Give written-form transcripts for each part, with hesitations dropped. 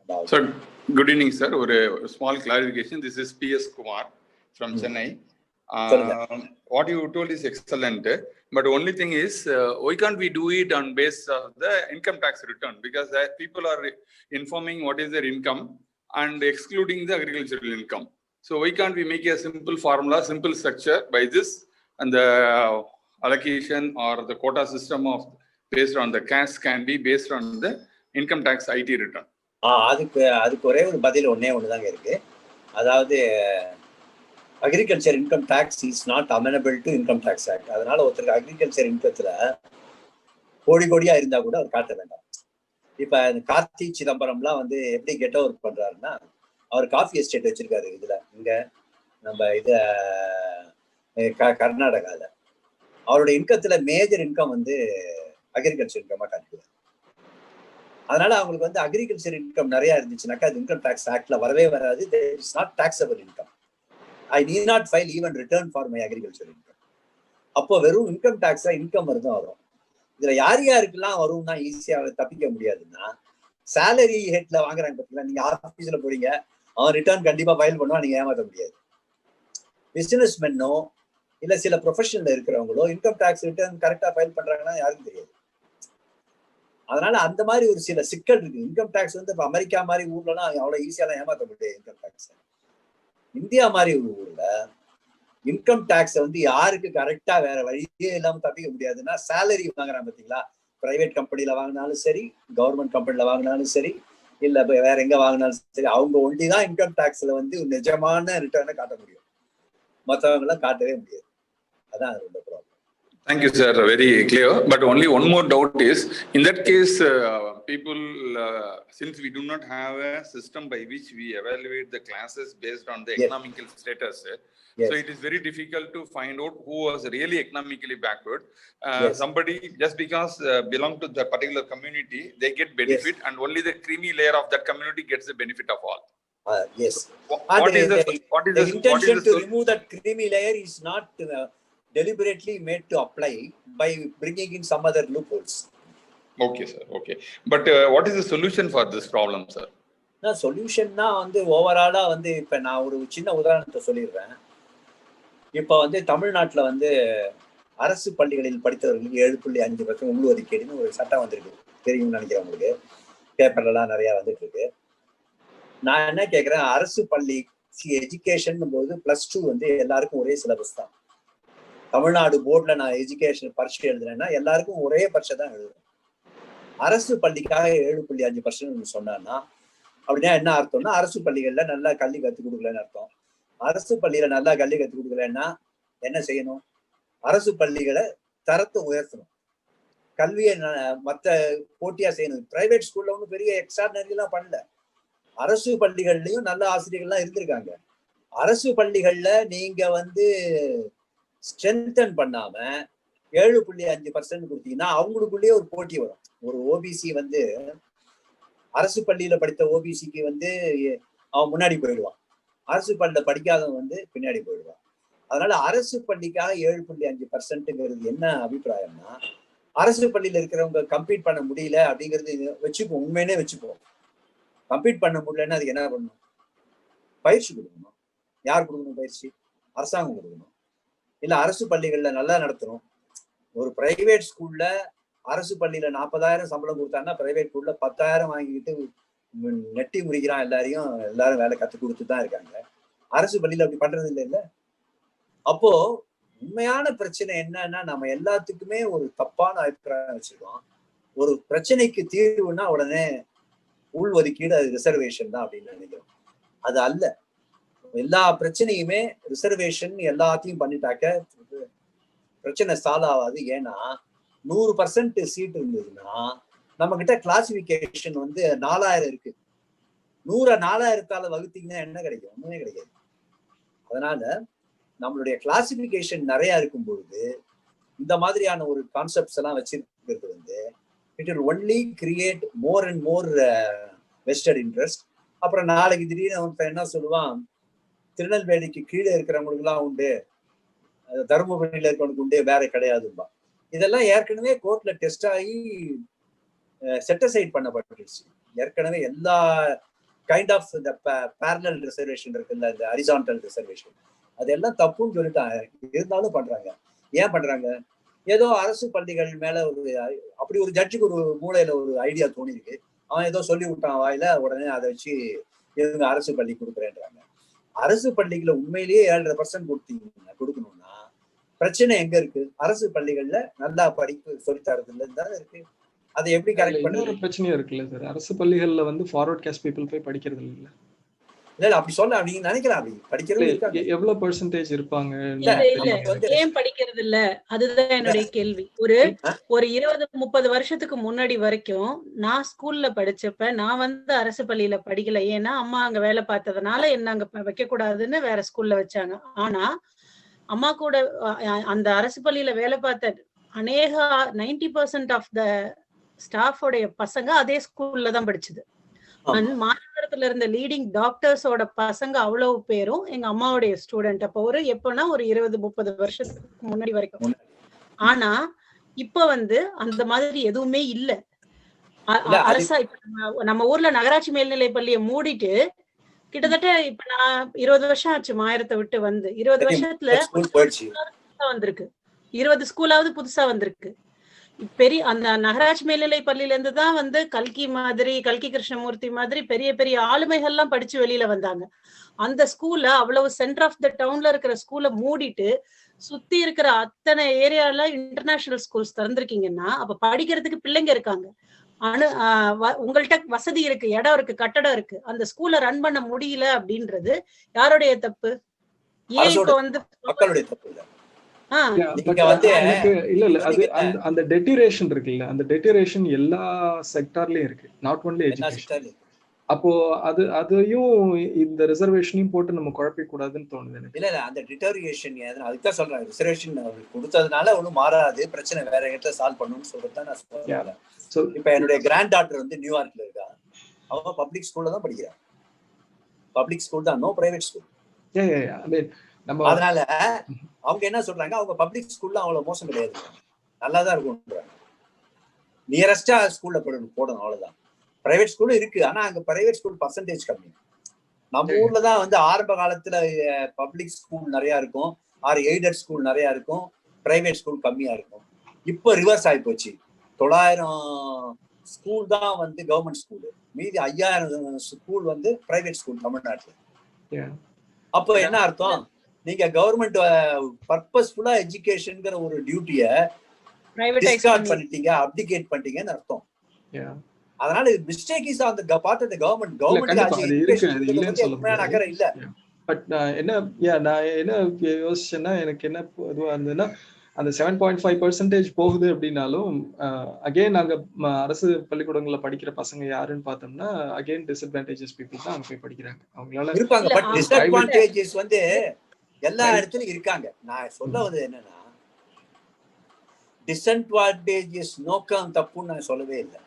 So, good evening, sir. A small clarification. This is P.S. Kumar from Chennai. What you told is excellent, but only thing is, why can't we do it on base of the income tax return? Because people are informing what is their income and excluding the agricultural income. So why can't we make a simple formula, simple structure by this, and the allocation or the quota system of based on the cash can be based on the income tax IT return? அதுக்கு ஒரே ஒரு பதில் ஒண்ணுதாங்க இருக்கு. அதாவது agriculture income tax is not amenable to income tax act. அதனால ஒருத்தருக்கு agriculture இன்கத்துல கோடியா இருந்தா கூட அவர் காட்ட வேண்டாம். இப்ப கார்த்தி சிதம்பரம்லாம் வந்து எப்படி கெட் ஓவர் பண்றாருன்னா, அவர் காஃபி எஸ்டேட் வச்சிருக்காரு இதுல, இங்க நம்ம இது கர்நாடகால. அவருடைய இன்கத்துல மேஜர் இன்கம் வந்து அக்ரிகல்ச்சர் இன்கமா காட்டுவார். அதனால அவங்களுக்கு வந்து அக்ரிகல்ச்சர் இன்கம் நிறைய இருந்துச்சுனாக்கா அது இன்கம் டாக்ஸ் ஆக்ட்ல வரவே வராது. It's not taxable income. I need not file even return for my agriculture income. அப்போ வெறும் இன்கம் டாக்ஸா இன்கம் தான் வரும். இதுல யாருக்கெல்லாம் வரும்னா ஈஸியா தப்பிக்க முடியாதுன்னா, சேலரி ஹெட்ல வாங்குறாங்க பார்த்தீங்களா, நீங்க ஆபீஸ்ல போறீங்க, அவன் ரிட்டர்ன் கண்டிப்பா ஃபைல் பண்ணுவான், நீங்க ஏமாற்ற முடியாது. பிசினஸ் மென்னோ இல்ல சில ப்ரொஃபஷன்ல இருக்கிறவங்களோ இன்கம் டாக்ஸ் ரிட்டர்ன் கரெக்டா ஃபைல் பண்றாங்கன்னா யாருக்கும் தெரியாது. அதனால அந்த மாதிரி ஒரு சில சிக்கல் இருக்கு. இன்கம் டாக்ஸ் வந்து இப்ப அமெரிக்கா மாதிரி ஊர்லலாம் அவ்வளவு ஈஸியாலாம் ஏமாற்ற முடியாது இன்கம் டாக்ஸ். இந்தியா மாதிரி ஒரு ஊர்ல இன்கம் டாக்ஸ் வந்து யாருக்கு கரெக்டா வேற வழியே இல்லாம தப்பிக்க முடியாதுன்னா, சேலரி வாங்குறாங்க பாத்தீங்களா, பிரைவேட் கம்பெனில வாங்கினாலும் சரி, கவர்மெண்ட் கம்பெனில வாங்கினாலும் சரி, இல்ல வேற எங்க வாங்கினாலும் சரி, அவங்க ஒண்டிதான் இன்கம் டாக்ஸ்ல வந்து நிஜமான ரிட்டர்னை காட்ட முடியும். மற்றவங்க எல்லாம் காட்டவே முடியாது. அதான் அதோட problem. Thank you, sir. Very clear. But only one more doubt is, in that case, people, since we do not have a system by which we evaluate the classes based on the economical status, so it is very difficult to find out who was really economically backward. Somebody, just because belong to the particular community, they get benefit, and only the creamy layer of that community gets the benefit of all. Yes. What is the intention to remove that creamy layer is not deliberately made to apply by bringing in some other loopholes. Okay, sir. Okay. But what is the solution for this problem, sir? சொல்யூஷன்னா வந்து ஓவராலா வந்து இப்ப நான் ஒரு சின்ன உதாரணத்தை சொல்லிடுறேன். இப்ப வந்து தமிழ்நாட்டுல வந்து அரசு பள்ளிகளில் படித்தவர்களுக்கு 7.5% உள்ஒதுக்கீடுன்னு ஒரு சட்டம் வந்திருக்கு. தெரியும்னு நினைக்கிறேன் உங்களுக்கு. பேப்பர்லாம் நிறைய வந்துட்டு இருக்கு. நான் என்ன கேட்கிறேன், அரசு பள்ளி எஜுகேஷன் போது +2 வந்து எல்லாருக்கும் ஒரே சிலபஸ் தான். தமிழ்நாடு போர்ட்ல நான் எஜுகேஷன் பரீட்சை எழுதுறேன்னா எல்லாருக்கும் ஒரே பரீட்சை தான் எழுதுறேன். அரசு பள்ளிக்காக 7.5% சொன்னா அப்படின்னா என்ன அர்த்தம்னா, அரசு பள்ளிகள்ல நல்லா கல்வி கற்றுக் கொடுக்கலன்னு அர்த்தம். அரசு பள்ளியில நல்லா கல்வி கற்றுக் கொடுக்கலன்னா என்ன செய்யணும்? அரசு பள்ளிகளை தரத்தை உயர்த்தணும், கல்வியை மற்ற போட்டியா செய்யணும். பிரைவேட் ஸ்கூல்ல ஒன்றும் பெரிய எக்ஸ்ட்ராடினரி எல்லாம் பண்ணல. அரசு பள்ளிகள்லயும் நல்ல ஆசிரியர்கள்லாம் இருந்திருக்காங்க. அரசு பள்ளிகள்ல நீங்க வந்து ஸ்ட்ரென்தன் பண்ணாம 7.5% கொடுத்தீங்கன்னா அவங்களுக்குள்ளேயே ஒரு போட்டி வரும். ஒரு ஓபிசி வந்து அரசு பள்ளியில படித்த ஓபிசிக்கு வந்து அவன் முன்னாடி போயிடுவான், அரசு பள்ளியில படிக்காதவன் வந்து பின்னாடி போயிடுவான். அதனால அரசு பள்ளிக்காக 7.5%ங்கிறது என்ன அபிப்பிராயம்னா, அரசு பள்ளியில இருக்கிறவங்க கம்பீட் பண்ண முடியல அப்படிங்கிறது வச்சுப்போம், உண்மையிலே வச்சுப்போம். கம்பீட் பண்ண முடியலன்னா அதுக்கு என்ன பண்ணணும்? பயிற்சி கொடுக்கணும். யார் கொடுக்கணும் பயிற்சி? அரசாங்கம் கொடுக்கணும். இல்ல அரசு பள்ளிகள்ல நல்லா நடத்தணும். ஒரு பிரைவேட் ஸ்கூல்ல அரசு பள்ளியில 40,000 சம்பளம் கொடுத்தாங்கன்னா பிரைவேட் ஸ்கூல்ல 10,000 வாங்கிக்கிட்டு நெட்டி முறிக்கிறான். எல்லாரும் வேலை கற்றுக் கொடுத்து தான் இருக்காங்க. அரசு பள்ளியில அப்படி பண்றது இல்ல. அப்போ உண்மையான பிரச்சனை என்னன்னா, நம்ம எல்லாத்துக்குமே ஒரு தப்பான அபிப்பிராயம் வச்சிருக்கோம். ஒரு பிரச்சனைக்கு தீர்வுன்னா உடனே உள்ஒதுக்கீடு, அது ரிசர்வேஷன் தான் அப்படின்னு நினைக்கிறோம். அது அல்ல. எல்லா பிரச்சனையுமே ரிசர்வேஷன் எல்லாத்தையும் பண்ணிட்டாக்க பிரச்சனை சால்வ் ஆகாது. ஏன்னா 100% சீட் இருந்ததுன்னா நம்ம கிட்ட கிளாசிபிகேஷன் வந்து 4000 இருக்கு. 100 4000ஆல வகுத்தீங்கன்னா என்ன கிடைக்கும்? ஒண்ணுமே கிடைக்காது. அதனால நம்மளுடைய கிளாசிபிகேஷன் நிறைய இருக்கும் பொழுது இந்த மாதிரியான ஒரு கான்செப்ட்ஸ் எல்லாம் வச்சிருக்கிறது வந்து it will only create more and more vested interest. அப்புறம் நாளைக்கு திடீர்னு அவன் என்ன சொல்லுவான், திருநெல்வேலிக்கு கீழே இருக்கிறவங்களுக்கு எல்லாம் உண்டு, தருமபுரியில இருக்கிறவனுக்கு உண்டு, வேற கிடையாதும்பா. இதெல்லாம் ஏற்கனவே கோர்ட்ல டெஸ்ட் ஆகி செட்டசைட் பண்ணப்பட்டுருச்சு. ஏற்கனவே எல்லா கைண்ட் ஆஃப் இந்த பேரலல் ரிசர்வேஷன் இருக்குல்ல, இந்த ஹரிசான்டல் ரிசர்வேஷன், அதெல்லாம் தப்புன்னு சொல்லிட்டாங்க. இருந்தாலும் பண்றாங்க. ஏன் பண்றாங்க? ஏதோ அரசு பள்ளிகள் மேல ஒரு அப்படி ஒரு ஜட்ஜுக்கு ஒரு மூளையில ஒரு ஐடியா தோணிருக்கு. அவன் ஏதோ சொல்லி விட்டான் வாயில, உடனே அதை வச்சு இவங்க அரசு பள்ளி கொடுக்குறேன்றாங்க. அரசு பள்ளிகளை உண்மையிலேயே 7.5% கொடுக்கணும்னா பிரச்சனை எங்க இருக்கு? அரசு பள்ளிகள்ல நல்லா படிப்பு சொல்லித்தரதுல தானே இருக்கு. அதை எப்படி கரெக்ட் பண்ண? இன்னொரு பிரச்சனையும் இருக்குல்ல சார், அரசு பள்ளிகள்ல வந்து ஃபார்வர்ட் காஸ்ட் பீப்புள் போய் படிக்கிறது இல்ல. இல்ல அப்படி சொல்ல நீங்க நினைக்கலாம், அப்படி படிக்கிறது இருக்காங்க. எவ்வளவு பெர்சன்டேஜ் இருப்பாங்க? ஏன் படிக்கிறது இல்ல, அதுதான் என்னுடைய கேள்வி. ஒரு 20-30 வருஷத்துக்கு முன்னாடி வரைக்கும் நான் ஸ்கூல்ல படிச்சப்ப நான் வந்து அரசு பள்ளியில படிக்கல. ஏன்னா அம்மா அங்க வேலை பார்த்ததுனால என்ன அங்க வைக்க கூடாதுன்னு வேற ஸ்கூல்ல வச்சாங்க. ஆனா அம்மா கூட அந்த அரசு பள்ளியில வேலை பார்த்த அநேக 90% ஆஃப் த ஸ்டாஃபோடைய பசங்க அதே ஸ்கூல்ல தான் படிச்சது. மாநகரத்துல இருந்த லீடிங் டாக்டர்ஸோட பசங்க அவ்வளவு பேரும் எங்க அம்மாவுடைய ஸ்டூடெண்ட். அப்போ எப்பன்னா ஒரு 20-30 வருஷத்துக்கு முன்னாடி வரைக்கும். ஆனா இப்ப வந்து அந்த மாதிரி எதுவுமே இல்ல. அரசா இப்ப நம்ம ஊர்ல நகராட்சி மேல்நிலை பள்ளியை மூடிட்டு கிட்டத்தட்ட இப்ப நான் 20 வருஷம் ஆச்சு மாயிரத்தை விட்டு வந்து. 20 வருஷத்துல வந்திருக்கு, 20 ஸ்கூலாவது புதுசா வந்திருக்கு. பெரிய அந்த நகராட்சி மேல்நிலை பள்ளியில இருந்து தான் வந்து கல்கி கிருஷ்ணமூர்த்தி மாதிரி பெரிய பெரிய ஆளுமைகள்லாம் படிச்சு வெளியில வந்தாங்க. அந்த ஸ்கூல்ல அவ்வளவு சென்டர் ஆஃப் த டவுன்ல இருக்கிற ஸ்கூலை மூடிட்டு சுத்தி இருக்கிற அத்தனை ஏரியால இன்டர்நேஷனல் ஸ்கூல்ஸ் திறந்திருக்கீங்கன்னா அப்ப படிக்கிறதுக்கு பிள்ளைங்க இருக்காங்க. உங்கள்கிட்ட வசதி இருக்கு, இடம் இருக்கு, கட்டடம் இருக்கு, அந்த ஸ்கூலை ரன் பண்ண முடியல அப்படின்றது யாருடைய தப்பு? ஏன் இப்ப வந்து மக்களுடைய தப்பு இல்ல. அந்த டெட்டரேஷன் இருக்குல்ல, அந்த டெட்டரேஷன் எல்லா செக்டார்லயும் இருக்கு, நாட் ஒன்லி எஜுகேஷன். அப்போ அதையும் இந்த ரிசர்வேஷனையும் போட்டு நம்ம குழப்பிக்க கூடாதுன்னு தோணுது. இல்ல அந்த டிட்டோரியேஷன் அதுதான் சொல்றேன். ரிசர்வேஷன் கொடுத்ததுனால ஒன்றும் மாறாது, பிரச்சனை வேற இடத்துல சால்வ் பண்ணணும்னு சொல்றதுதான் நான் சொல்றேன். இப்ப என்னுடைய கிராண்ட் டாட்டர் வந்து நியூயார்க்ல இருக்கா. அவங்க பப்ளிக் ஸ்கூல்ல தான் படிக்கிறாங்க. பப்ளிக் ஸ்கூல் தான், நோ பிரைவேட் ஸ்கூல். அதனால அவங்க என்ன சொல்றாங்க, அவங்க பப்ளிக் ஸ்கூல்ல அவ்வளவு மோசம் கிடையாது, நல்லாதான் இருக்கும்ன்றாங்க. நியரஸ்டா ஸ்கூல்ல போடணும் அவ்வளவுதான். பிரைவேட் ஸ்கூலும் இருக்கு, ஆனா அங்க பிரைவேட் ஸ்கூல் பர்சன்டேஜ் கம்மி. நம்ம ஊர்ல தான் வந்து ஆரம்ப காலத்துல பப்ளிக் ஸ்கூல் நிறைய இருக்கும், எய்டட் ஸ்கூல் நிறைய இருக்கும், பிரைவேட் ஸ்கூல் கம்மியா இருக்கும். இப்போ ரிவர்ஸ் ஆகி போச்சு. 900 ஸ்கூல் தான் வந்து கவர்மெண்ட் ஸ்கூலு, மீதி 5000 ஸ்கூல் வந்து பிரைவேட் ஸ்கூல் தமிழ்நாட்டுல. அப்போ என்ன அர்த்தம்? நீங்க கவர்மெண்ட் பர்பஸ்ஃபுல்லா எஜுகேஷன்ங்கிற ஒரு டியூட்டியை டிஸ்கார்ட் பண்ணிட்டீங்க, அப்டிகேட் பண்ணிட்டீங்கன்னு அர்த்தம். அதனால mistake is on the part of the government. Government அக்கறை இல்ல. பட் நான் என்ன யோசிச்சேன்னா, எனக்கு என்ன இதுவா இருந்ததுன்னா, அந்த 7.5% போகுது அப்படின்னாலும் அகைன் அங்க அரசு பள்ளிக்கூடங்கள்ல படிக்கிற பசங்க யாருன்னு பார்த்தோம்னா அகைன் டிஸ்அட்வான்டேஜஸ் பீப்புள் தான் அங்க போய் படிக்கிறாங்க. அவங்களால இருப்பாங்க, பட் டிஸ்அட்வான்டேஜஸ் வந்து எல்லா இடத்துலயும் இருக்காங்க. நான் சொல்ல வந்து என்னன்னா, டிஸ்அட்வான்டேஜஸ் நோக்கம் தப்புன்னு நான் சொல்லவே இல்லை.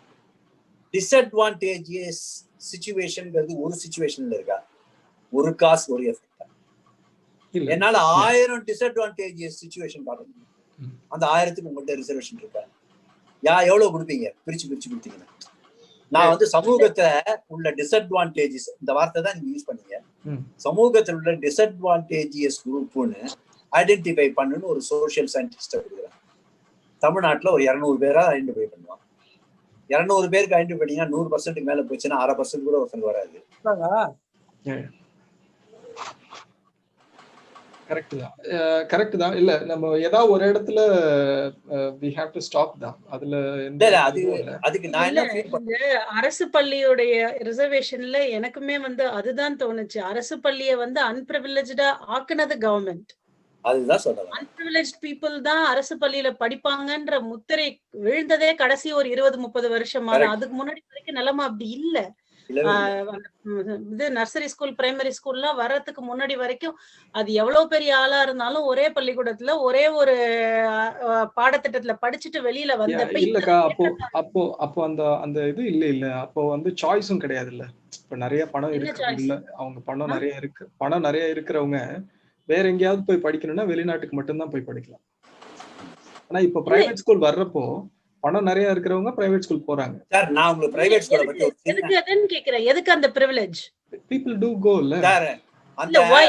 டிஸ்அட்வான்டேஜஸ் சிச்சுவேஷன்ங்கிறது ஒரு சிச்சுவேஷன்ல இருக்கா, ஒரு காசு ஒரு எஃபெக்ட். என்னால 1000 டிஸ்அட்வான்டேஜஸ் சிச்சுவேஷன் பார்க்க முடியும். அந்த 1000க்கு உங்கள்கிட்ட ரிசர்வேஷன் இருக்கா? எவ்வளவு கொடுப்பீங்க? பிரிச்சு கொடுத்தீங்கன்னா நான் வந்து சமூகத்துல உள்ள டிஸ்அட்வான்டேஜஸ், இந்த வார்த்தை தான் நீங்க யூஸ் பண்ணீங்க, சமூகத்தில் உள்ள டிஸ்அட்வான்டேஜஸ் குரூப்னு ஐடென்டிஃபை பண்ணுன்னு ஒரு சோசியல் சயின்டிஸ்ட கொடுக்குறேன். தமிழ்நாட்டுல ஒரு 200 பேரா ஐடென்டிஃபை பண்ணுவான். 200 பேருக்கு ஐடென்டிஃபை பண்ணீங்கன்னா 100% மேல போச்சுன்னா 1/2% கூட ஒருத்தங்க வராது. கரெக்ட் தான். இல்ல நம்ம ஏதாவது ஒரு இடத்துல we have to stop தான். அதுல அதுக்கு நான் என்ன ஃபீல் பண்றேன், அரசு பள்ளியோட ரிசர்வேஷன்ல எனக்குமே வந்து அதுதான் தோணுச்சு. அரசு பள்ளியை வந்து அன்பிரிவிலேஜ்டா ஆக்குனது கவர்மெண்ட். அதுதான் சொல்றேன். அன்பிரிவிலேஜ்ட் பீப்புள் தான் அரசு பள்ளியில படிப்பாங்கன்ற முத்திரை விழுந்ததே கடைசி ஒரு 20-30 வருஷமா. அதுக்கு முன்னாடி வரைக்கும் நிலைமை அப்படி இல்ல. இது நர்சரி ஸ்கூல், பிரைமரி ஸ்கூல்லாம் வர்றதுக்கு முன்னாடி வரைக்கும் அது எவ்வளவு பெரிய ஆளா இருந்தாலும் ஒரே பள்ளிக்கூடத்துல ஒரே ஒரு பாடத்திட்டத்துல படிச்சுட்டு வெளியில வந்தப்ப இல்லக்கா, அப்போ அந்த இது இல்ல அப்போ வந்து சாய்ஸும் கிடையாது. இல்ல இப்ப நிறைய பணம் இருக்கு, அவங்க பணம் நிறைய இருக்கிறவங்க வேற எங்கேயாவது போய் படிக்கணும்னா வெளிநாட்டுக்கு மட்டும்தான் போய் படிக்கலாம். ஆனா இப்ப பிரைவேட் ஸ்கூல் வர்றப்போ பணம் நிறைய இருக்கிறவங்க பிரைவேட் ஸ்கூல் போறாங்க. சார் நான் உங்களுக்கு பிரைவேட் ஸ்கூலை பத்தி ஒரு எதுக்கு அதுன்னு கேக்குறேன். எதுக்கு அந்த பிரிவிலேஜ்? people do go இல்ல சார் அந்த why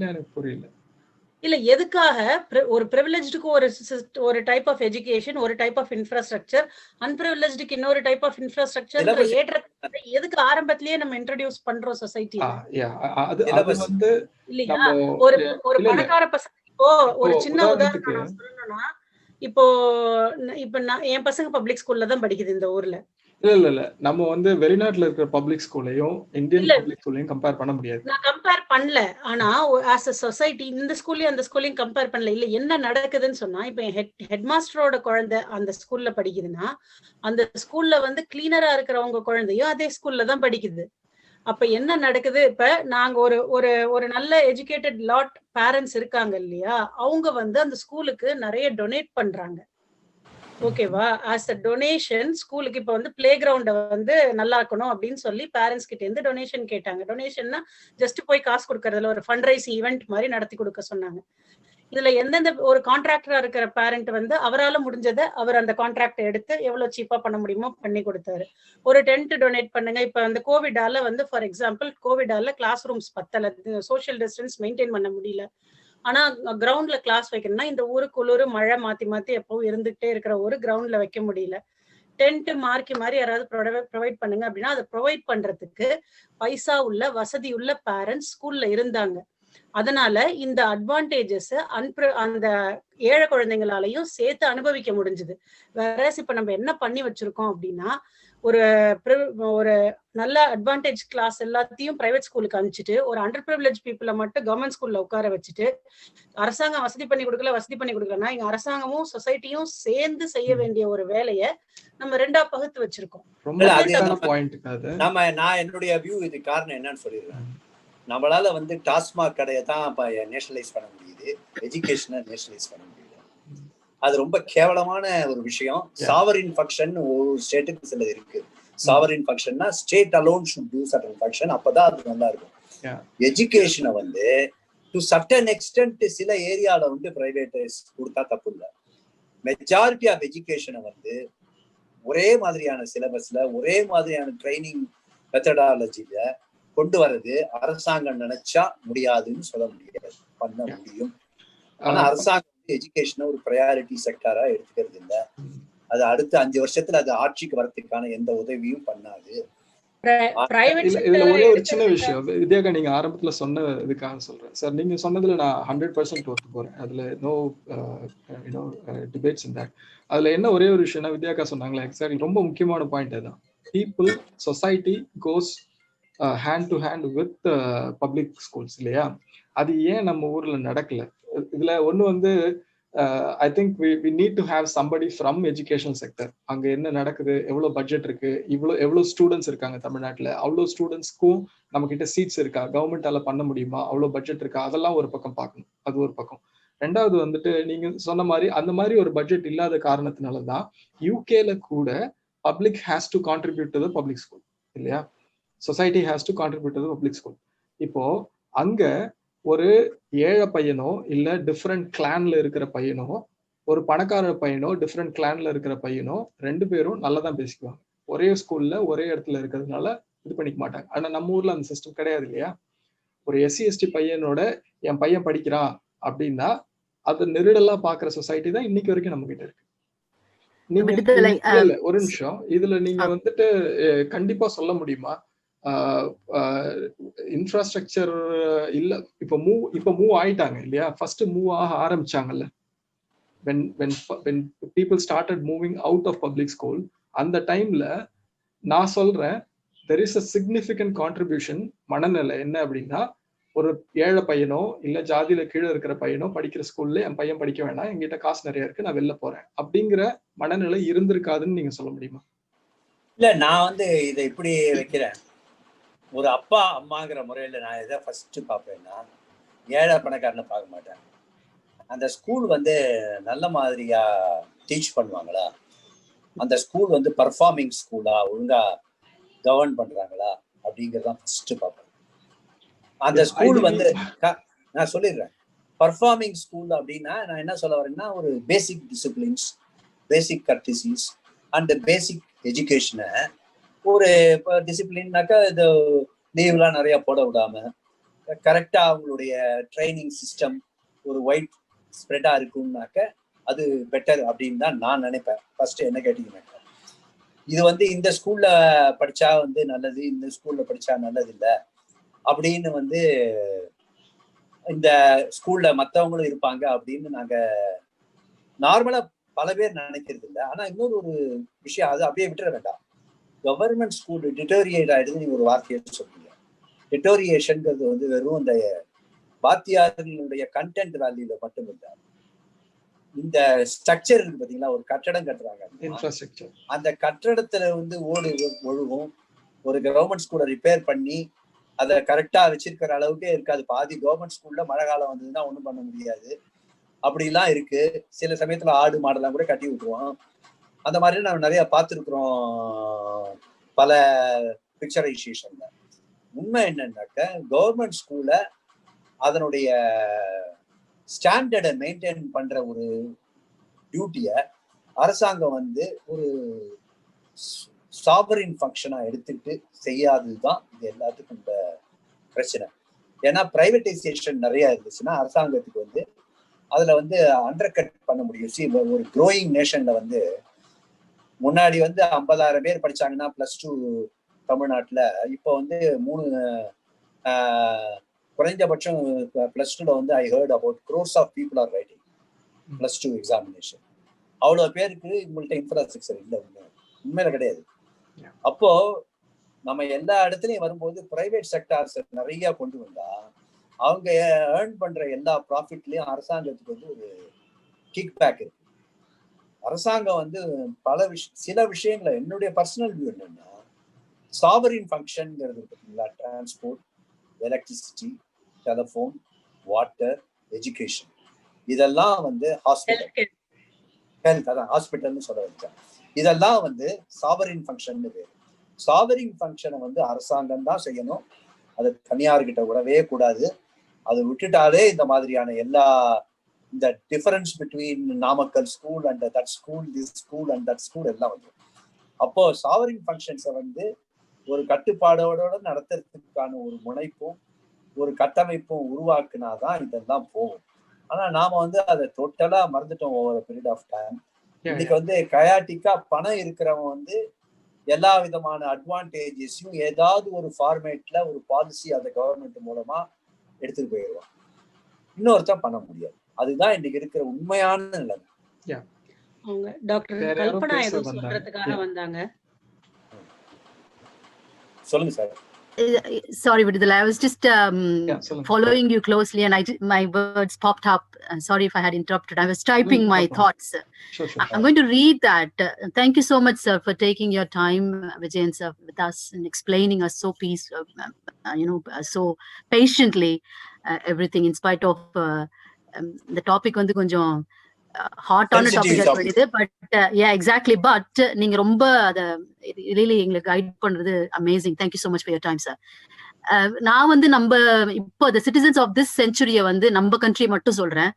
எனக்கு புரியல. இல்ல எதுக்காக ஒரு பிரிவிலேஜ்டுக்கு ஒரு டைப் ஆஃப் எஜுகேஷன், ஒரு டைப் ஆஃப் இன்ஃப்ராஸ்ட்ரக்சர், அன்பிரிவிலேஜ்டுக்கு இன்னொரு டைப் ஆஃப் இன்ஃப்ராஸ்ட்ரக்சர் எதுக்கு ஆரம்பத்திலேயே நம்ம இன்ட்ரோடியூஸ் பண்றோம் சொசைட்டில? அது வந்து இல்லையா? ஒரு பணக்கார பசங்க இப்போ ஒரு சின்ன உதாரணம் நான் சொல்லணும்னா, இப்போ நான் என் பசங்க பப்ளிக் ஸ்கூல்ல தான் படிக்குது இந்த ஊர்ல. இல்ல நம்ம வந்து வெளிநாட்டுல இருக்கிற பப்ளிக் ஸ்கூலையும் இந்தியன் பப்ளிக் ஸ்கூலையும் கம்பேர் பண்ண முடியாது. நான் கம்பேர் பண்ணல. ஆனா ஆஸ் அ சொசைட்டி இந்த ஸ்கூல்லயும் அந்த ஸ்கூலையும் கம்பேர் பண்ணல. இல்ல என்ன நடக்குதுன்னு சொன்னா, இப்ப ஹெட் மாஸ்டரோட குழந்தை அந்த ஸ்கூல்ல படிக்குதுன்னா, அந்த ஸ்கூல்ல வந்து கிளீனரா இருக்கிறவங்க குழந்தையும் அதே ஸ்கூல்ல தான் படிக்குது. அப்ப என்ன நடக்குது? இப்ப நாங்க ஒரு நல்ல எஜுகேட்டட் லாட் பேரண்ட்ஸ் இருக்காங்க இல்லையா, அவங்க வந்து அந்த ஸ்கூலுக்கு நிறைய டொனேட் பண்றாங்க. ஓகேவா? ஆஸ் அ டொனேஷன் ஸ்கூலுக்கு இப்ப வந்து பிளே கிரவுண்ட வந்து நல்லா இருக்கணும் அப்படின்னு சொல்லி பேரண்ட்ஸ் கிட்ட இருந்து டொனேஷன் கேட்டாங்க. டொனேஷன்னா ஜஸ்ட் போய் காசு கொடுக்கறதுல ஒரு ஃபண்ட் ரைசிங் ஈவெண்ட் மாதிரி நடத்தி கொடுக்க சொன்னாங்க. இதுல எந்தெந்த ஒரு கான்ட்ராக்டரா இருக்கிற பேரண்ட் வந்து அவரால முடிஞ்சதை அவர் அந்த கான்ட்ராக்ட் எடுத்து எவ்வளவு சீப்பா பண்ண முடியுமோ பண்ணி கொடுத்தாரு. ஒரு டென்ட் டொனேட் பண்ணுங்க. இப்ப அந்த கோவிடால வந்து ஃபார் எக்ஸாம்பிள் கோவிடால கிளாஸ் ரூம்ஸ் பத்தல, சோஷியல் டிஸ்டன்ஸ் மெயின்டைன் பண்ண முடியல. ஆனா கிரவுண்ட்ல கிளாஸ் வைக்கணும்னா இந்த ஊரு குளிர் மழை மாத்தி மாத்தி எப்பவும் இருந்துகிட்டே இருக்கிற ஒரு கிரவுண்ட்ல வைக்க முடியல. டென்ட் மார்க்கி மாதிரி யாராவது ப்ரொவைட் பண்ணுங்க அப்படின்னா அதை ப்ரொவைட் பண்றதுக்கு பைசா உள்ள வசதி உள்ள பேரண்ட்ஸ் ஸ்கூல்ல இருந்தாங்க. அதனால இந்த அட்வான்டேஜஸ் அந்த ஏழை குழந்தைங்களாலையும் சேர்த்து அனுபவிக்க முடிஞ்சது. வேற இப்ப நம்ம என்ன பண்ணி வச்சிருக்கோம் அப்படின்னா, ஒரு நல்ல அட்வான்டேஜ் கிளாஸ் எல்லாத்தையும் பிரைவேட் ஸ்கூலுக்கு அனுப்பிச்சிட்டு ஒரு அண்டர் பிரிவிலேஜ் பீப்புளை மட்டும் கவர்மெண்ட் ஸ்கூல்ல உட்கார வச்சுட்டு, அரசாங்கம் வசதி பண்ணி கொடுக்கலன்னா இங்க அரசாங்கமும் சொசைட்டியும் சேர்ந்து செய்ய வேண்டிய ஒரு வேலையை நம்ம ரெண்டா பகுத்து வச்சிருக்கோம். நான் என்னுடைய வியூ இது காரணம் என்னன்னு சொல்லிடுறேன். நம்மளால வந்து டாஸ்மாக் கடையை தான் நேஷனலைஸ் பண்ண முடியுது, எஜுகேஷனை நேஷனலைஸ் பண்ண முடியுது. அது ரொம்ப கேவலமான ஒரு விஷயம். சாவரின் ஃபங்க்ஷன் ஒரு ஸ்டேட்டுக்கு சிலது இருக்கு. சாவரின் ஃபங்க்ஷன்னா state alone should do certain function, அப்பதான் அது நல்லா இருக்கும். எஜுகேஷனை வந்து டு சர்டன் எக்ஸ்டென்ட் சில ஏரியால வந்து பிரைவேட்டைஸ் கொடுத்தா தப்பு இல்லை. மெஜாரிட்டி ஆஃப் எஜுகேஷனை வந்து ஒரே மாதிரியான சிலபஸ்ல ஒரே மாதிரியான ட்ரைனிங் மெத்தடாலஜில கொண்டு வர்றது அரசாங்கம் நினைச்சா முடியாதுன்னு சொல்ல முடியாது, பண்ண முடியும். ஆனா அரசாங்கம் எஜுகேஷனை ஒரு ப்ரையாரிட்டி செக்டரா எடுத்துக்கிறது இல்லை. அது அடுத்த 5 வருஷத்துல அது ஆட்சிக்கு வரதுக்கான எந்த உதவியும் பண்ணாது. இதுல ஒரே ஒரு சின்ன விஷயம் வித்யாகா, நீங்க ஆரம்பத்துல சொன்ன இதுக்காக சொல்றேன் சார். நீங்க சொன்னதுல நான் 100% ஒத்து போறேன். அதுல நோ டிபேட்ஸ் இன் தட். அதுல என்ன ஒரே ஒரு விஷயம்னா, வித்யாகா சொன்னாங்களே எக்ஸாக்ட்லி ரொம்ப முக்கியமான பாயிண்ட் அதுதான். People society cos hand to hand with public schools இல்லையா? அது ஏன் நம்ம ஊர்ல நடக்கல? இதுல ஒண்ணு வந்து I think we need to have somebody from educational sector. அங்க என்ன நடக்குது, எவ்வளவு பட்ஜெட் இருக்கு, எவ்வளவு ஸ்டூடெண்ட்ஸ் இருக்காங்க தமிழ்நாட்டுல, அவ்வளவு ஸ்டூடெண்ட்ஸ்க்கும் நம்ம கிட்ட சீட்ஸ் இருக்கா, கவர்மெண்டால பண்ண முடியுமா, அவ்வளவு பட்ஜெட் இருக்கா, அதெல்லாம் ஒரு பக்கம் பார்க்கணும். அது ஒரு பக்கம். ரெண்டாவது வந்துட்டு நீங்க சொன்ன மாதிரி அந்த மாதிரி ஒரு பட்ஜெட் இல்லாத காரணத்தினாலதான் யூகேல கூட public has to contribute to the public school இல்லையா? Society has to contribute to the public school. இப்போ அங்க ஒரு ஏழை பையனோ இல்ல டிஃப்ரெண்ட் கிளான்ல இருக்கிற பையனோ, ஒரு பணக்கார பையனோ டிஃப்ரெண்ட் கிளான்ல இருக்கிற பையனோ, 2 பேரும் நல்லதான் பேசிக்குவாங்க. ஒரே ஸ்கூல்ல ஒரே இடத்துல இருக்கிறதுனால இது பண்ணிக்க மாட்டாங்க. ஆனா நம்ம ஊர்ல அந்த சிஸ்டம் கிடையாது இல்லையா? ஒரு SC ST பையனோட என் பையன் படிக்கிறான் அப்படின்னா அதை நெருடலா பாக்குற சொசைட்டி தான் இன்னைக்கு வரைக்கும் நம்ம கிட்ட இருக்கு. நீங்க இல்ல ஒரு நிமிஷம், இதுல நீங்க வந்துட்டு கண்டிப்பா சொல்ல முடியுமா இன்ஃப்ராஸ்ட்ரக்சர் இல்ல? இப்ப மூவ் ஆயிட்டாங்க இல்லையா? ஃபர்ஸ்ட் மூவ் ஆக ஆரம்பிச்சாங்கல்ல, when people started moving out of public school, அந்த டைம்ல நான் சொல்றேன் there is a significant contribution. மனநிலை என்ன அப்படின்னா, ஒரு ஏழை பையனோ இல்ல ஜாதியில கீழே இருக்கிற பையனோ படிக்கிற ஸ்கூல்ல என் பையன் படிக்க வேண்டாம், என்கிட்ட காசு நிறைய இருக்கு, நான் வெளில போறேன் அப்படிங்கிற மனநிலை இருந்திருக்காதுன்னு நீங்க சொல்ல முடியுமா? இல்ல, நான் வந்து இதை இப்படி வைக்கிறேன். ஒரு அப்பா அம்மாங்கிற முறையில நான் எதை ஃபர்ஸ்ட் பார்ப்பேன்னா, ஏழை பணக்காரனை பார்க்க மாட்டேன். அந்த ஸ்கூல் வந்து நல்ல மாதிரியா டீச் பண்ணுவாங்களா, அந்த ஸ்கூல் வந்து பர்ஃபார்மிங் ஸ்கூலா, ஒழுங்கா கவர்ன் பண்றாங்களா அப்படிங்கிறதான் ஃபர்ஸ்ட் பார்ப்பேன். அந்த ஸ்கூல் வந்து நான் சொல்லிடுறேன், பர்ஃபார்மிங் ஸ்கூல் அப்படின்னா நான் என்ன சொல்ல வரேன்னா, ஒரு பேசிக் டிசிப்ளின்ஸ், பேசிக் கர்டிசிஸ் அண்ட் பேசிக் எஜுகேஷனை ஒரு டிசிப்ளின்னாக்கா இது லீவ்லாம் நிறைய போட விடாம கரெக்டா அவங்களுடைய ட்ரைனிங் சிஸ்டம் ஒரு ஒயிட் ஸ்ப்ரெடா இருக்கும்னாக்க அது பெட்டர் அப்படின்னு தான் நான் நினைப்பேன். ஃபர்ஸ்ட் என்ன கேட்டீங்கன்னாக்க இது வந்து இந்த ஸ்கூல்ல படிச்சா வந்து நல்லது, இந்த ஸ்கூல்ல படிச்சா நல்லது இல்லை அப்படின்னு வந்து இந்த ஸ்கூல்ல மற்றவங்களும் இருப்பாங்க அப்படின்னு நாங்க நார்மலா பல பேர் நினைக்கிறது இல்லை. ஆனா இன்னொரு ஒரு விஷயம், அது அப்படியே விட்டுற வேண்டாம். கவர்மெண்ட் ஸ்கூல் டிட்டோரியேட் ஆயிடுது நீங்க ஒரு வார்த்தையை சொல்றீங்க. டிட்டோரியேஷன்ங்கிறது வந்து வெறும் இந்த வாத்தியார்களுடைய கண்டென்ட் வேல்யூல மட்டும் இல்லை. இந்த ஸ்ட்ரக்சர் இருக்கு பாத்தீங்களா, ஒரு கட்டடம் கட்டுறாங்க, இன்ஃப்ராஸ்ட்ரக்சர், அந்த கட்டடத்துல வந்து ஓடு ஒழுகும். ஒரு கவர்மெண்ட் ஸ்கூலை ரிப்பேர் பண்ணி அதை கரெக்டா வச்சிருக்கிற அளவுக்கே இருக்காது. பாதி கவர்மெண்ட் ஸ்கூல்ல மழை காலம் வந்ததுன்னா ஒன்றும் பண்ண முடியாது, அப்படிலாம் இருக்கு. சில சமயத்துல ஆடு மாடெல்லாம் கூட கட்டி விட்டுருவோம். அந்த மாதிரி நம்ம நிறைய பார்த்துருக்குறோம் பல பிக்சரைசேஷன்ல. உண்மை என்னன்னாக்க கவர்மெண்ட் ஸ்கூல அதனுடைய ஸ்டாண்டர்டை மெயின்டைன் பண்ற ஒரு டியூட்டிய அரசாங்கம் வந்து ஒரு சாவரின் ஃபங்க்ஷனா எடுத்துட்டு செய்யாததுதான் இது எல்லாத்துக்கும் இந்த பிரச்சனை. ஏன்னா பிரைவேட்டைசேஷன் நிறைய இருந்துச்சுன்னா அரசாங்கத்துக்கு வந்து அதுல வந்து அண்டர் கட் பண்ண முடியும். ஒரு க்ரோயிங் நேஷன்ல வந்து முன்னாடி வந்து 50,000 பேர் படிச்சாங்கன்னா +2 தமிழ்நாட்டுல, இப்போ வந்து 3 குறைஞ்சபட்சம் +2ல வந்து I heard about crores of people are writing +2 examination. அவ்வளவு பேருக்கு உங்கள்கிட்ட இன்ஃப்ராஸ்ட்ரக்சர் இல்லை, உண்மையில கிடையாது. அப்போ நம்ம எல்லா இடத்துலயும் வரும்போது பிரைவேட் செக்டார்ஸ் நிறைய கொண்டு வந்தா அவங்க ஏர்ன் பண்ற எல்லா ப்ராஃபிட்லயும் அரசாங்கத்துக்கு வந்து ஒரு கிக் பேக் இருக்கு. அரசாங்கம் வந்து சில விஷயங்களை, என்னுடைய பர்சனல் வியூ என்னன்னா, சாவரின் ஃபங்க்ஷன்ங்கிறது பார்த்தீங்களா, transport, electricity, telephone, water, education, இதெல்லாம் வந்து ஹாஸ்பிட்டல், ஹெல்த், அதான் ஹாஸ்பிட்டல்னு சொல்ல வச்சேன். இதெல்லாம் வந்து சாவரின் ஃபங்க்ஷன் பேரு. சாவரின் ஃபங்க்ஷனை வந்து அரசாங்கம் தான் செய்யணும், அது தனியார்கிட்ட விடவே கூடாது. அதை விட்டுட்டாலே இந்த மாதிரியான எல்லா இந்த difference between Namakkal school and that school, this school and that school எல்லாம் வந்து அப்போ சாவரின் ஃபங்க்ஷன்ஸை வந்து ஒரு கட்டுப்பாடோட நடத்துறதுக்கான ஒரு முனைப்பும் ஒரு கட்டமைப்பும் உருவாக்குனாதான் இதெல்லாம் போகும். ஆனா நாம வந்து அதை டோட்டலா மறந்துட்டோம் ஓவர் பீரியட் ஆஃப் டைம். இன்னைக்கு வந்து கயாட்டிக்கா பணம் இருக்கிறவங்க வந்து எல்லா விதமான அட்வான்டேஜஸையும் ஏதாவது ஒரு ஃபார்மேட்ல ஒரு பாலிசி அந்த கவர்மெண்ட் மூலமா எடுத்துட்டு போயிடுவான், இன்னொருத்தன் பண்ண முடியாது. அதுதான் இன்னைக்கு இருக்கிற உண்மையான நிலைமை. அவங்க டாக்டர் கல்பனா ஏதோ சொல்றதுக்காக வந்தாங்க. சொல்லுங்க sir. Sorry, Vidula, I was just following you closely, and my words popped up. Sorry if I had interrupted. I was typing my thoughts. Sure. I'm going to read that. Thank you so much, sir, for taking your time, Vijayan sir, with us and explaining us so so patiently everything, in spite of the topic வந்து கொஞ்சம் ஹாட்டான topic ஆகிடுது. But exactly. But நீங்க ரொம்ப அதை really எங்களுக்கு guide பண்றது amazing. Thank you so much for your time sir. நான் வந்து நம்ம இப்போ த சிட்டிசன்ஸ் ஆஃப் திஸ் செஞ்சுரியை வந்து நம்ம கண்ட்ரி மட்டும் சொல்றேன்.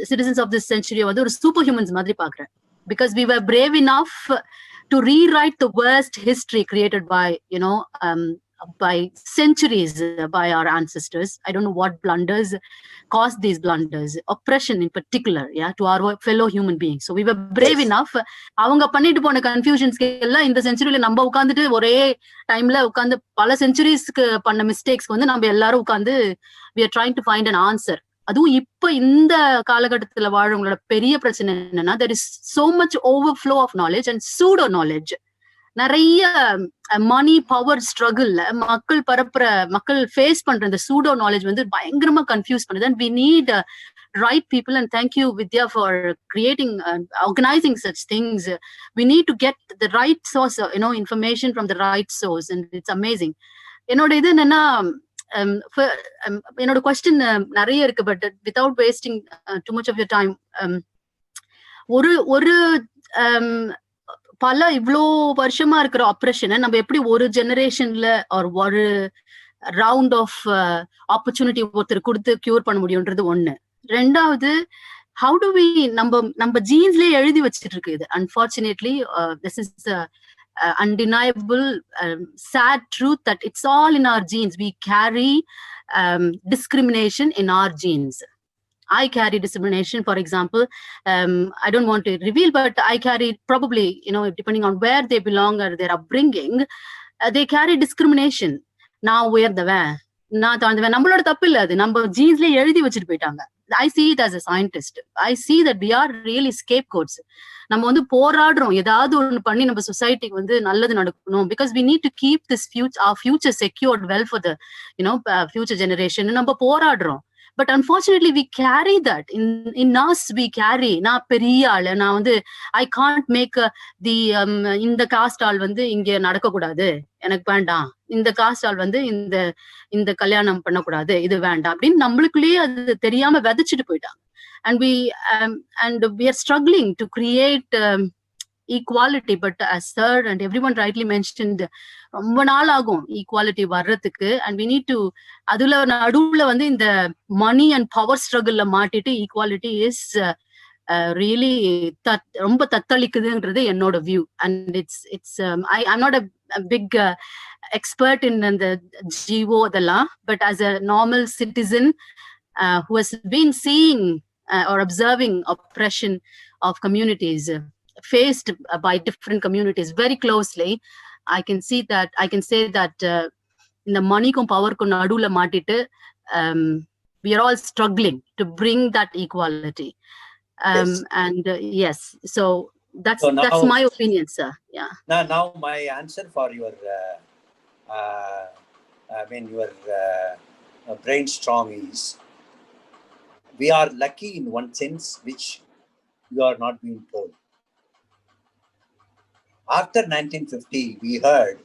சிட்டிசன்ஸ் ஆஃப் திஸ் செஞ்சுரியை வந்து ஒரு சூப்பர் ஹியூமன்ஸ் மாதிரி பாக்குறேன். Because we were brave enough to rewrite the worst history created by by centuries by our ancestors. I don't know what blunders caused these blunders, oppression in particular, to our fellow human beings. So we were brave enough. அவங்க பண்ணிட்டு போன கன்ஃபியூஷன்ஸ்க்கு எல்லாம் இந்த செஞ்சுரியில நம்ம உட்காந்துட்டு ஒரே டைம்ல உட்காந்து பல செஞ்சுரிஸ்க்கு பண்ண மிஸ்டேக்ஸ்க்கு வந்து நம்ம எல்லாரும் உட்காந்து we are trying to find an answer. அதுவும் இப்ப இந்த காலகட்டத்துல வாழவங்களோட பெரிய பிரச்சனை என்னன்னா, there is so much overflow of knowledge and pseudo knowledge. நிறைய மணி பவர் ஸ்ட்ரகிள் மக்கள் ஃபேஸ் பண்ற இந்த சூடோ நாலேஜ் வந்து பயங்கரமா கன்ஃபியூஸ் பண்ணுது. And we need right people. And thank you Vidya for creating organising such things. We need to get the right source, information from the right source. And it's amazing. என்னோட இது என்னன்னா, என்னோட question நிறைய இருக்கு, but without wasting too much of your time, ஒரு பல இவ்வளோ வருஷமா இருக்கிற ஆப்ரேஷனை நம்ம எப்படி ஒரு ஜெனரேஷன்ல ஒரு ரவுண்ட் ஆஃப் ஆப்பர்ச்சுனிட்டி ஒருத்தர் கொடுத்து கியூர் பண்ண முடியும்ன்றது ஒண்ணு. ரெண்டாவது, how do we நம்ம ஜீன்ஸ்லயே எழுதி வச்சிட்டு இருக்கு இது. Unfortunately, this is undeniable sad truth that it's all in our genes. We carry discrimination in our genes. I carry discrimination, for example. I don't want to reveal, but I carry probably, depending on where they belong or their upbringing, they carry discrimination. நான் உயர்ந்தவன், நான் தாழ்ந்தவன், நம்மளோட தப்பு இல்ல, அது நம்ம ஜீன்ஸ்லயே எழுதி வச்சுட்டு போயிட்டாங்க. I see it as a scientist. I see that we are really scapegoats. நம்ம போராடுறோம், ஏதாவது ஒன்று பண்ணி நம்ம சொசைட்டிக்கு நல்லது நடக்கணும், because we need to keep this our future secured well for the future generation. நம்ம போராடுறோம். But unfortunately, we carry that in us. We carry, நான் பெரிய ஆளு, நான் I can't make இந்த காஸ்ட் ஆள் இங்க நடக்க கூடாது, எனக்கு வேண்டாம், இந்த காஸ்ட் ஆள் இந்த கல்யாணம் பண்ணக்கூடாது, இது வேண்டாம் அப்படின்னு நம்மளுக்குள்ளேயே அது தெரியாம விதைச்சிட்டு போயிட்டாங்க. And we are struggling to create equality, but as sir and everyone rightly mentioned, ரொம்ப நாள் ஆகும் ஈக்குவாலிட்டி வர்றதுக்கு. And we need to, அதுல நடுவுல இந்த மணி அண்ட் பவர் ஸ்ட்ரகிள்ல மாட்டிட்டு ஈக்குவாலிட்டி இஸ் really ரொம்ப தத்தளிக்குதுன்றது என்னோட view. And it's I'm not a big expert in the GO அதெல்லாம், but as a normal citizen who has been seeing or observing oppression of communities faced by different communities very closely, I can say that in the money kum power kum nadula maatittu we are all struggling to bring that equality. Yes. And yes, so that's my opinion, sir. Yeah. Now my answer for your your brainstorm is, we are lucky in one sense which you are not being told. After 1950, we heard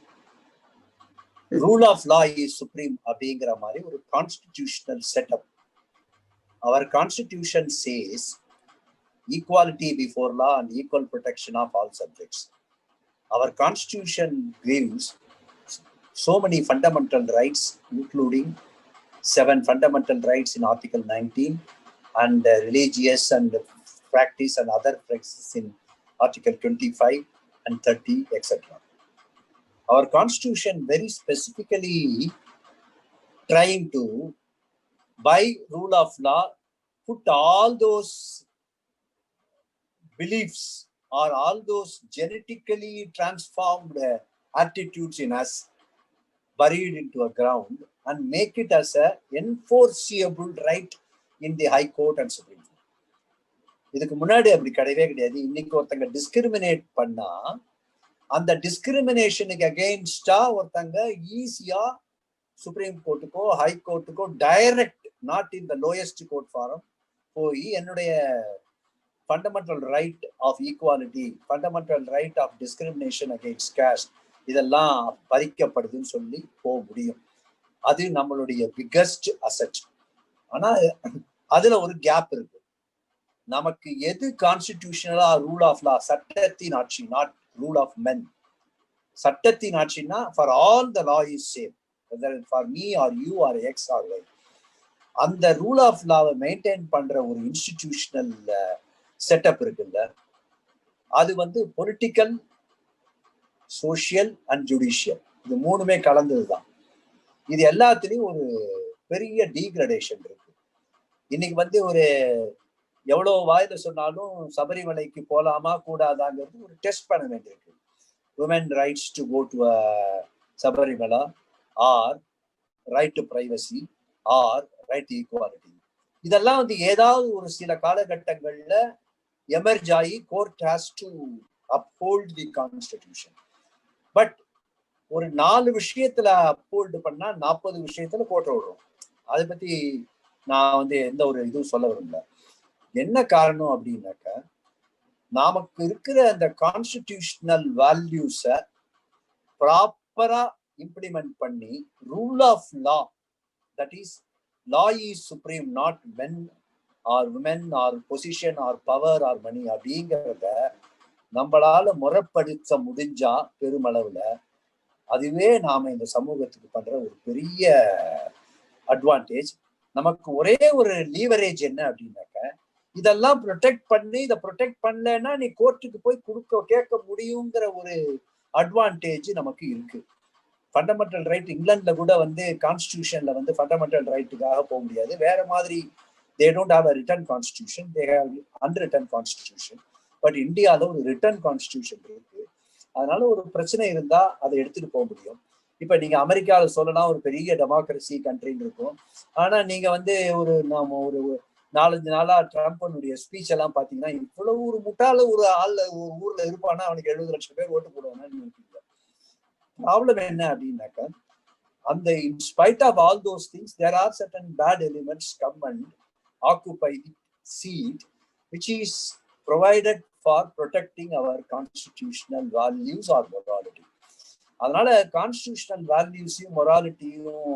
rule of law is supreme அப்படிங்கிற மாதிரி ஒரு constitutional setup. Our constitution says equality before law and equal protection of all subjects. Our constitution gives so many fundamental rights, including 7 fundamental rights in Article 19, and religious and practice and other practices in Article 25 and 30, etc. Our constitution very specifically trying to, by rule of law, put all those beliefs or all those genetically transformed attitudes in us buried into a ground and make it as a enforceable right in the High Court and Supreme Court. இதுக்கு முன்னாடி அப்படி கிடையவே கிடையாது. இன்னைக்கு ஒருத்தங்க discriminate பண்ணா அந்த டிஸ்கிரிமினேஷனுக்கு அகெயின்ஸ்டா ஒருத்தங்க ஈஸியா சுப்ரீம் கோர்ட்டுக்கோ ஹை கோர்ட்டுக்கோ direct, not in the lowest court forum போய் என்னுடைய fundamental right of equality, fundamental right of discrimination against caste இதெல்லாம் பறிக்கப்படுதுன்னு சொல்லி போக முடியும். அது நம்மளுடைய பிக்கஸ்ட் அசெட். ஆனா அதுல ஒரு கேப் இருக்கு. நமக்கு எது கான்ஸ்டிடியூஷனலா ரூல் ஆஃப் லா, சட்டத்தின் ஆட்சி, நாட் ரூல் ஆஃப் மென். சட்டத்தின் ஆட்சினா for all the law is same, for me or you or X or Y. அந்த ரூல் ஆஃப் லாவை மெயின்டைன் பண்ற ஒரு இன்ஸ்டிடியூஷனல் செட்டப் இருக்குல்ல, அது பொலிட்டிக்கல், சோஷியல் அண்ட் ஜுடிஷியல், இது மூணுமே கலந்ததுதான். இது எல்லாத்துலயும் ஒரு பெரிய டீக்ரடேஷன் இருக்கு. இன்னைக்கு ஒரு எவ்வளவு வாயில சொன்னாலும் சபரிமலைக்கு போலாமா கூடாதாங்கிறது ஒரு டெஸ்ட் பண்ண வேண்டியிருக்கு. women rights to go to Sabarimala, or right to privacy, or right to equality. இதெல்லாம் ஏதாவது ஒரு சில காலகட்டங்கள்ல எமர்ஜ் ஆகி court has to uphold the constitution. But ஒரு 4 விஷயத்துல uphold பண்ணா 40 விஷயத்துல கோட்டை விடுறோம். அதை பத்தி நான் எந்த ஒரு இதுவும் சொல்ல விரும்பல. என்ன காரணம் அப்படின்னாக்க, நமக்கு இருக்கிற அந்த கான்ஸ்டிடியூஷனல் வேல்யூஸை ப்ராப்பரா இம்ப்ளிமெண்ட் பண்ணி rule of law, that is law is supreme, not men or women or position or power or money அப்படிங்கிறத நம்மளால முறைப்படுத்த முடிஞ்சா பெருமளவுல, அதுவே நாம இந்த சமூகத்துக்கு பண்ற ஒரு பெரிய அட்வான்டேஜ். நமக்கு ஒரே ஒரு லீவரேஜ் என்ன அப்படின்னாக்க, இதெல்லாம் ப்ரொடெக்ட் பண்ணி, இதை ப்ரொடெக்ட் பண்ணலன்னா நீ கோர்ட்டுக்கு போய் கேட்க முடியுங்கிற ஒரு அட்வான்டேஜ் நமக்கு இருக்கு. ஃபண்டமெண்டல் ரைட் இங்கிலாந்துல கூட வந்து கான்ஸ்டிடியூஷன்ல வந்து ஃபண்டமெண்டல் ரைட்டுக்காக போக முடியாது. வேற மாதிரி they don't have a written constitution, they have unwritten constitution. But இந்தியாவில் ஒரு ரிட்டன் கான்ஸ்டிடியூஷன் இருக்கு. அதனால ஒரு பிரச்சனை இருந்தா அதை எடுத்துட்டு போக முடியும். இப்ப நீங்க அமெரிக்காவில் சொல்லலாம் ஒரு பெரிய டெமோக்ரஸி கண்ட்ரின்னு இருக்கும். ஆனா நீங்க வந்து நாம ஒரு 4-5 நாளா ட்ரம்ப்னுடைய ஸ்பீச் எல்லாம் பாத்தீங்கன்னா இவ்வளவு ஒரு முட்டாள ஒரு ஊர்ல இருப்பானா அவனுக்கு 70 லட்சம் பேர் ஓட்டு போடுவானா. ப்ராப்ளம் என்ன அப்படின்னாக்கா, அந்த in spite of all those things, there are certain bad elements come and occupy the seat, which is provided for protecting our constitutional values or morality. அதனால கான்ஸ்டிடியூஷனல் வேல்யூஸையும் மொராலிட்டியும்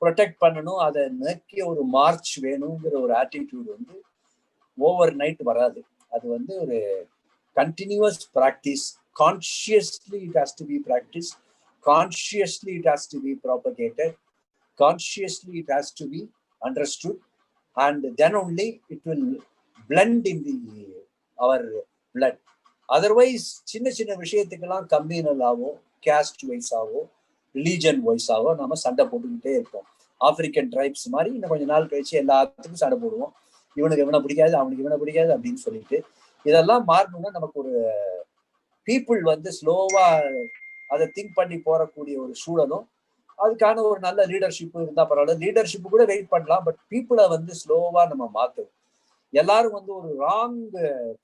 ப்ரொடெக்ட் பண்ணணும், அதை நோக்கிய ஒரு மார்ச் வேணுங்கிற ஒரு ஆட்டிடியூட் வந்து ஓவர் நைட் வராது. அது வந்து ஒரு continuous practice. Consciously it has to be practiced, consciously it has to be propagated, consciously it has to be understood, and then only it will blend in our blood. Otherwise சின்ன சின்ன விஷயத்துக்கெல்லாம் communal ஆகும், caste wise ஆகும், religion wise ஆகும், நம்ம சண்டை போட்டுக்கிட்டே இருப்போம். ஆப்பிரிக்கன் ட்ரைப்ஸ் மாதிரி இன்னும் கொஞ்ச நாள் கழிச்சு எல்லாத்துக்கும் சண்டை போடுவோம். இவனுக்கு இவனை பிடிக்காது, அவனுக்கு இவனை பிடிக்காது அப்படின்னு சொல்லிட்டு. இதெல்லாம் மாறணும்னா நமக்கு ஒரு பீப்புள் வந்து ஸ்லோவா அதை திங்க் பண்ணி போறக்கூடிய ஒரு சூழலும், அதுக்கான ஒரு நல்ல லீடர்ஷிப் இருந்தா பரவாயில்ல. லீடர்ஷிப் கூட வெயிட் பண்ணலாம், பட் பீப்புளை வந்து ஸ்லோவா நம்ம மாத்தணும். எல்லாரும் வந்து ஒரு ராங்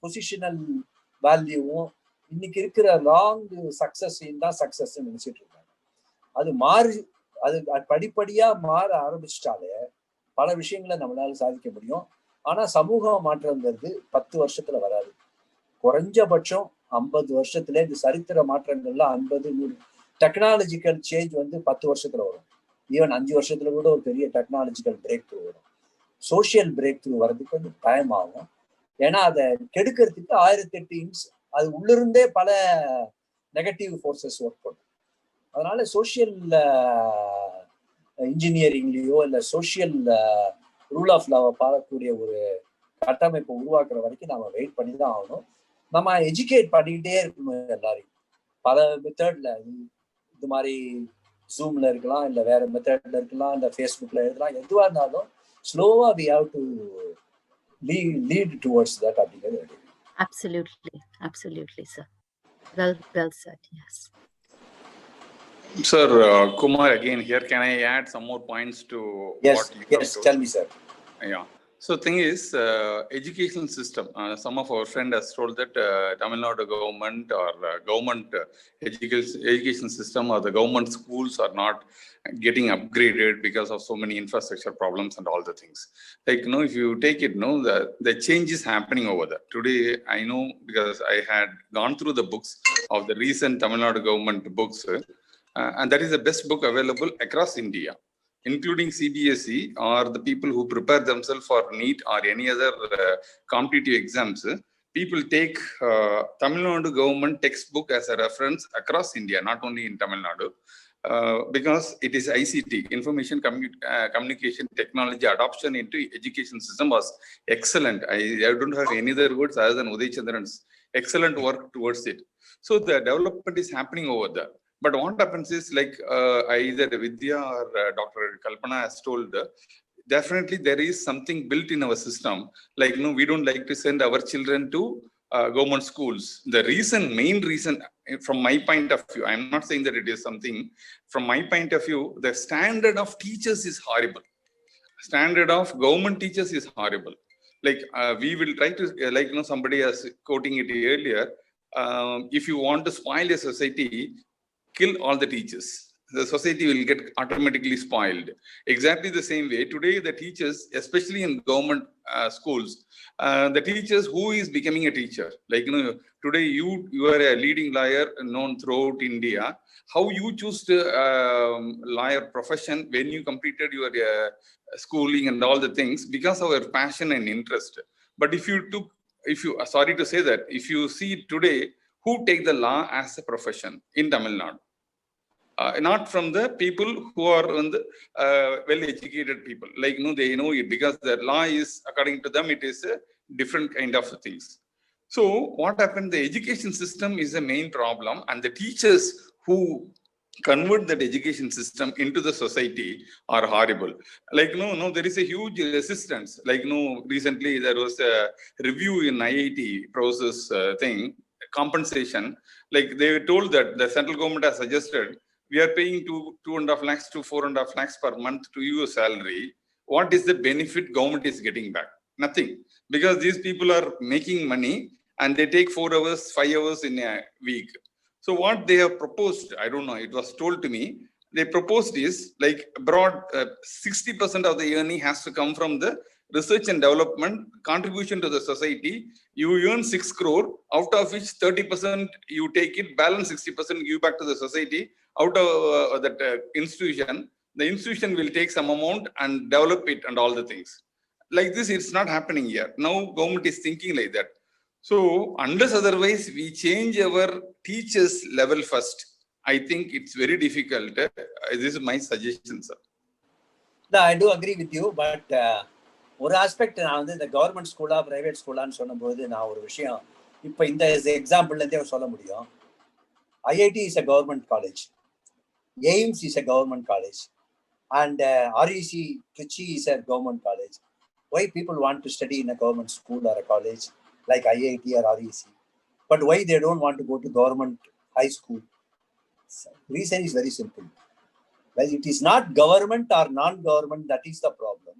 பொசிஷனல் வேல்யூவும் இன்னைக்கு இருக்கிற ராங் சக்சஸையும் தான் சக்சஸ் நினைச்சிட்டு இருக்காங்க. அது அது படிப்படியா மாற ஆரம்பிச்சிட்டாலே பல விஷயங்களை நம்மளால சாதிக்க முடியும். ஆனா சமூக மாற்றங்கிறது 10 வருஷத்துல வராது. குறைஞ்சபட்சம் 50 வருஷத்துல இந்த சரித்திர மாற்றங்கள்லாம் 50-100 டெக்னாலஜிக்கல் சேஞ்ச் வந்து 10 வருஷத்துல வரும். ஈவன் 5 வருஷத்துல கூட ஒரு பெரிய டெக்னாலஜிக்கல் பிரேக் த்ரூ வரும். சோசியல் பிரேக் த்ரூ வர்றதுக்கு கொஞ்சம் டைம் ஆகும். ஏன்னா அதை கெடுக்கிறதுக்கு 1008 அது உள்ளிருந்தே பல நெகட்டிவ் ஃபோர்ஸஸ் ஒர்க் பண்ணும். அதனால சோசியல் இன்ஜினியரிங்லேயோ இல்லை சோசியல் ரூல் ஆஃப் லாவை பார்க்கக்கூடிய ஒரு கட்டமைப்பை உருவாக்குற வரைக்கும் நம்ம வெயிட் பண்ணி தான் ஆகணும். நம்ம எஜுகேட் பண்ணிக்கிட்டே இருக்கணும் எல்லாரையும். பல மெத்தட்ல இது மாதிரி ஜூம்ல இருக்கலாம், இல்லை வேற மெத்தட்ல இருக்கலாம், இல்லை ஃபேஸ்புக்ல இருக்கலாம், எதுவாக இருந்தாலும் ஸ்லோவா we have to lead towards that அப்படிங்கிறது. Absolutely, sir. Well said. Yes. Sir, Kumar again here. Can I add some more points to what you Yes, tell me, sir. Yeah. So thing is, educational system. Some of our friend has told that Tamil Nadu government or government education system or the government schools are not getting upgraded because of so many infrastructure problems and all the things. Like, you know, if you take it, no, the change is happening over there. Today, I know because I had gone through the books of the recent Tamil Nadu government books, and that is the best book available across India, including CBSE or the people who prepare themselves for NEET or any other competitive exams. People take Tamil Nadu government textbook as a reference across India, not only in Tamil Nadu, because it is ICT, information communication technology adoption into education system was excellent. I don't have any other words other than Uday Chandran's excellent work towards it. So the development is happening over there. But what happens is, like either Vidya or Dr. Kalpana has told, definitely there is something built in our system. Like, no, we don't like to send our children to government schools. The main reason, from my point of view, I'm not saying that it is something, from my point of view, the standard of teachers is horrible. Standard of government teachers is horrible. Like we will try to, like, you know, somebody was quoting it earlier, if you want to spoil a society, kill all the teachers. The society will get automatically spoiled. Exactly the same way, today the teachers, especially in government schools, the teachers, who is becoming a teacher? Like, you know, today you are a leading lawyer known throughout India. How you choose the lawyer profession when you completed your schooling and all the things because of your passion and interest. But if you sorry to say that, if you see today, who take the law as a profession in Tamil Nadu? Not from the people who are on the well-educated people. Like, you know, they know it because the law is, according to them, it is different kind of things. So what happened, the education system is the main problem, and the teachers who convert that education system into the society are horrible. Like, there is a huge resistance. Like, recently there was a review in IIT process thing, compensation. Like, they were told that the central government has suggested we are paying 2.5 lakhs to 4.5 lakhs per month to your salary. What is the benefit government is getting back? Nothing. Because these people are making money and they take 4 hours, 5 hours in a week. So what they have proposed, I don't know, it was told to me, they proposed is like broad 60% of the earning has to come from the research and development contribution to the society. You earn 6 crore, out of which 30% you take it, balance 60% give back to the society. Out of that institution, the institution will take some amount and develop it and all the things. Like this, it's not happening here. Now government is thinking like that. So unless otherwise we change our teachers level first, I think it's very difficult. This is my suggestion, sir. No, I do agree with you, but one aspect, the government school, private school, and so on. Example, IIT is a government college. AIMS is a government college. And REC, Trichy is a government college. Why people want to study in a government school or a college like IIT or REC? But why they don't want to go to government high school? The reason is very simple. Well, it is not government or non-government that is the problem.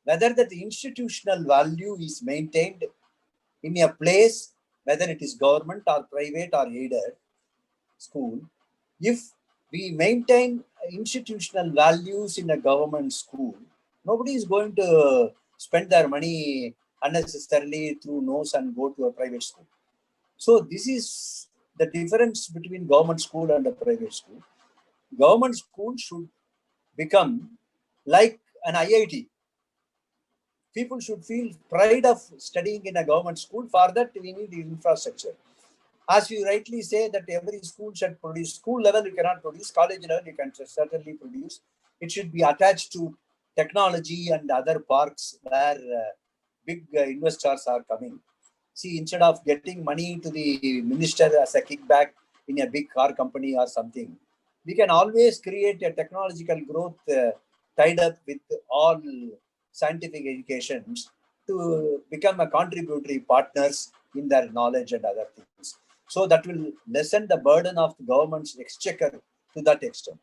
Whether that the institutional value is maintained in a place, whether it is government or private or aided school, if we maintain institutional values in a government school, nobody is going to spend their money unnecessarily through nose and go to a private school. So this is the difference between government school and a private school. Government school should become like an IIT. People should feel pride of studying in a government school. For that, we need infrastructure. As you rightly say that every school should produce, school level you cannot produce, college level you can certainly produce. It should be attached to technology and other parks where big investors are coming. See, instead of getting money to the minister as a kickback in a big car company or something, we can always create a technological growth tied up with all scientific educations to become a contributory partners in their knowledge and other things. So that will lessen the burden of the government's exchequer to that extent.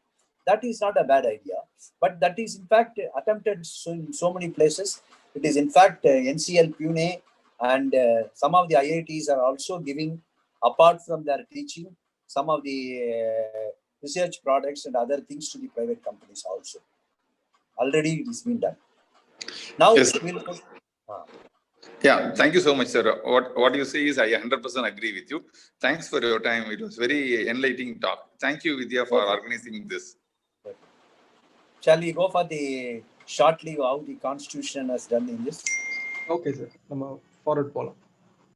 That is not a bad idea, but that is in fact attempted in so many places. It is in fact NCL Pune and some of the IITs are also giving, apart from their teaching, some of the research products and other things to the private companies also. Already it is been done. Now, yes. Yeah, thank you so much, sir. What you say is I 100% agree with you. Thanks for your time. It was very enlightening talk. Thank you, Vidya, for organizing this. Shall we go for the shortly how the Constitution has done in this? Okay, sir. Forward follow.